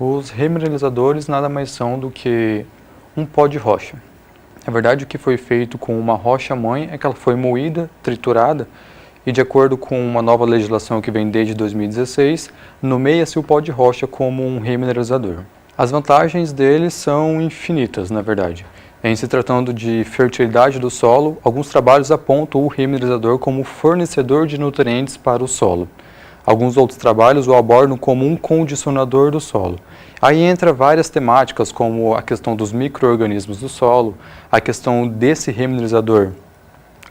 Os remineralizadores nada mais são do que um pó de rocha. Na verdade, o que foi feito com uma rocha-mãe é que ela foi moída, triturada, e de acordo com uma nova legislação que vem desde 2016, nomeia-se o pó de rocha como um remineralizador. As vantagens dele são infinitas, na verdade. Em se tratando de fertilidade do solo, alguns trabalhos apontam o remineralizador como fornecedor de nutrientes para o solo. Alguns outros trabalhos o abordam como um condicionador do solo. Aí entra várias temáticas, como a questão dos micro-organismos do solo, a questão desse remineralizador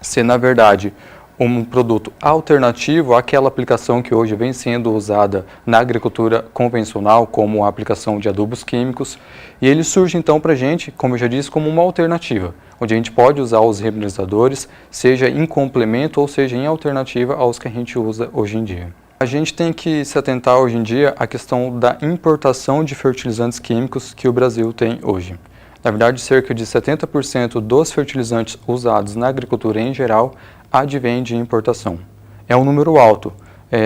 ser, na verdade, um produto alternativo àquela aplicação que hoje vem sendo usada na agricultura convencional, como a aplicação de adubos químicos. E ele surge então para a gente, como eu já disse, como uma alternativa, onde a gente pode usar os remineralizadores, seja em complemento ou seja em alternativa aos que a gente usa hoje em dia. A gente tem que se atentar hoje em dia à questão da importação de fertilizantes químicos que o Brasil tem hoje. Na verdade, cerca de 70% dos fertilizantes usados na agricultura em geral advém de importação. É um número alto.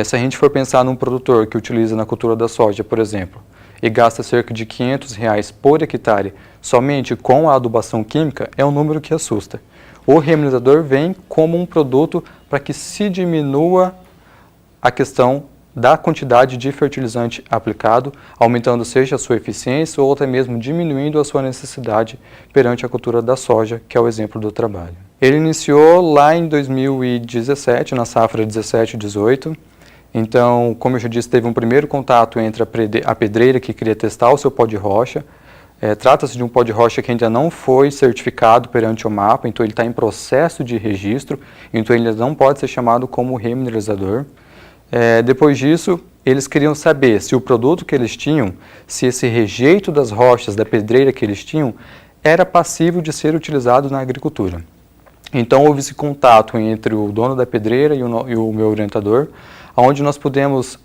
Se a gente for pensar num produtor que utiliza na cultura da soja, por exemplo, e gasta cerca de R$500 por hectare somente com a adubação química, é um número que assusta. O remineralizador vem como um produto para que se diminua a questão da quantidade de fertilizante aplicado, aumentando seja a sua eficiência ou até mesmo diminuindo a sua necessidade perante a cultura da soja, que é o exemplo do trabalho. Ele iniciou lá em 2017, na safra 17-18, então, como eu já disse, teve um primeiro contato entre a pedreira que queria testar o seu pó de rocha. Trata-se de um pó de rocha que ainda não foi certificado perante o MAPA, então ele está em processo de registro, então ele ainda não pode ser chamado como remineralizador. Depois disso, eles queriam saber se o produto que eles tinham, se esse rejeito das rochas, da pedreira que eles tinham, era passível de ser utilizado na agricultura. Então houve esse contato entre o dono da pedreira e o meu orientador, onde nós pudemos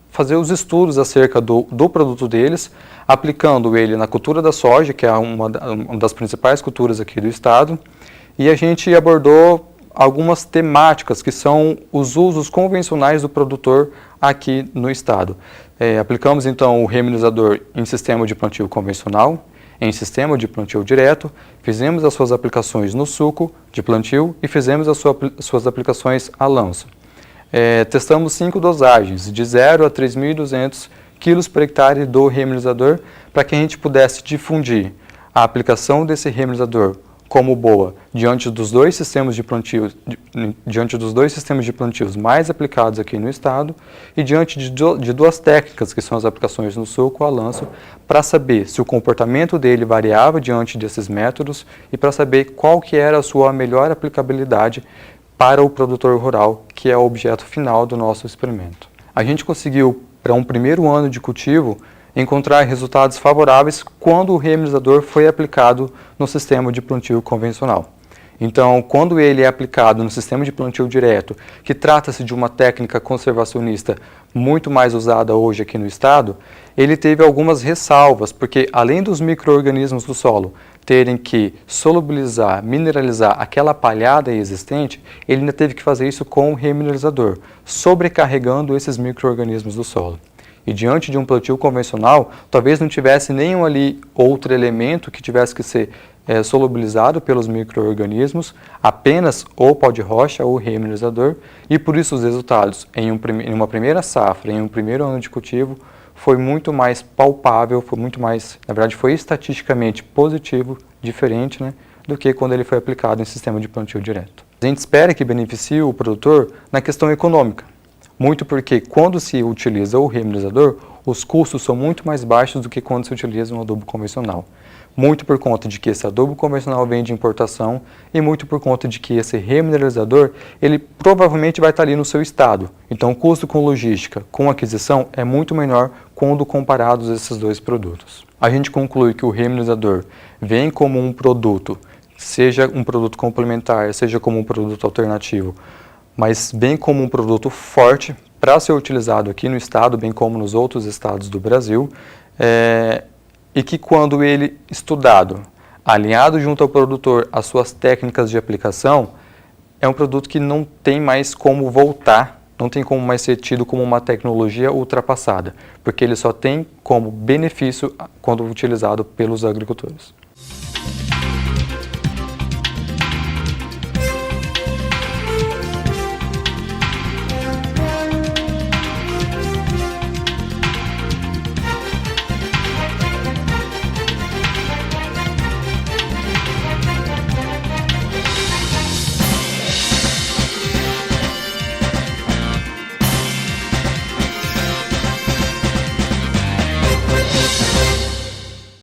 fazer os estudos acerca do produto deles, aplicando ele na cultura da soja, que é uma das principais culturas aqui do estado, e a gente abordou algumas temáticas que são os usos convencionais do produtor aqui no estado. Aplicamos então o remineralizador em sistema de plantio convencional, em sistema de plantio direto, fizemos as suas aplicações no suco de plantio e fizemos as suas aplicações a lanço. Testamos 5 dosagens, de 0 a 3.200 kg por hectare do remineralizador, para que a gente pudesse difundir a aplicação desse remineralizador como boa diante dos dois sistemas de plantios, mais aplicados aqui no estado e diante de duas técnicas, que são as aplicações no suco a lanço, para saber se o comportamento dele variava diante desses métodos e para saber qual que era a sua melhor aplicabilidade para o produtor rural, que é o objeto final do nosso experimento. A gente conseguiu, para um primeiro ano de cultivo, encontrar resultados favoráveis quando o remineralizador foi aplicado no sistema de plantio convencional. Então, quando ele é aplicado no sistema de plantio direto, que trata-se de uma técnica conservacionista muito mais usada hoje aqui no estado, ele teve algumas ressalvas, porque além dos micro-organismos do solo terem que solubilizar, mineralizar aquela palhada existente, ele ainda teve que fazer isso com o remineralizador, sobrecarregando esses micro-organismos do solo. E diante de um plantio convencional, talvez não tivesse nenhum ali outro elemento que tivesse que ser solubilizado pelos micro-organismos, apenas o pó de rocha ou remineralizador, e por isso os resultados em uma primeira safra, em um primeiro ano de cultivo, foi muito mais palpável, foi muito mais, na verdade foi estatisticamente positivo, diferente, né, do que quando ele foi aplicado em sistema de plantio direto. A gente espera que beneficie o produtor na questão econômica. Muito porque quando se utiliza o remineralizador, os custos são muito mais baixos do que quando se utiliza um adubo convencional. Muito por conta de que esse adubo convencional vem de importação e muito por conta de que esse remineralizador, ele provavelmente vai estar ali no seu estado. Então o custo com logística, com aquisição, é muito menor quando comparados esses dois produtos. A gente conclui que o remineralizador vem como um produto, seja um produto complementar, seja como um produto alternativo, mas bem como um produto forte para ser utilizado aqui no estado, bem como nos outros estados do Brasil, e que quando ele estudado, alinhado junto ao produtor as suas técnicas de aplicação, é um produto que não tem mais como voltar não tem como mais ser tido como uma tecnologia ultrapassada, porque ele só tem como benefício quando utilizado pelos agricultores.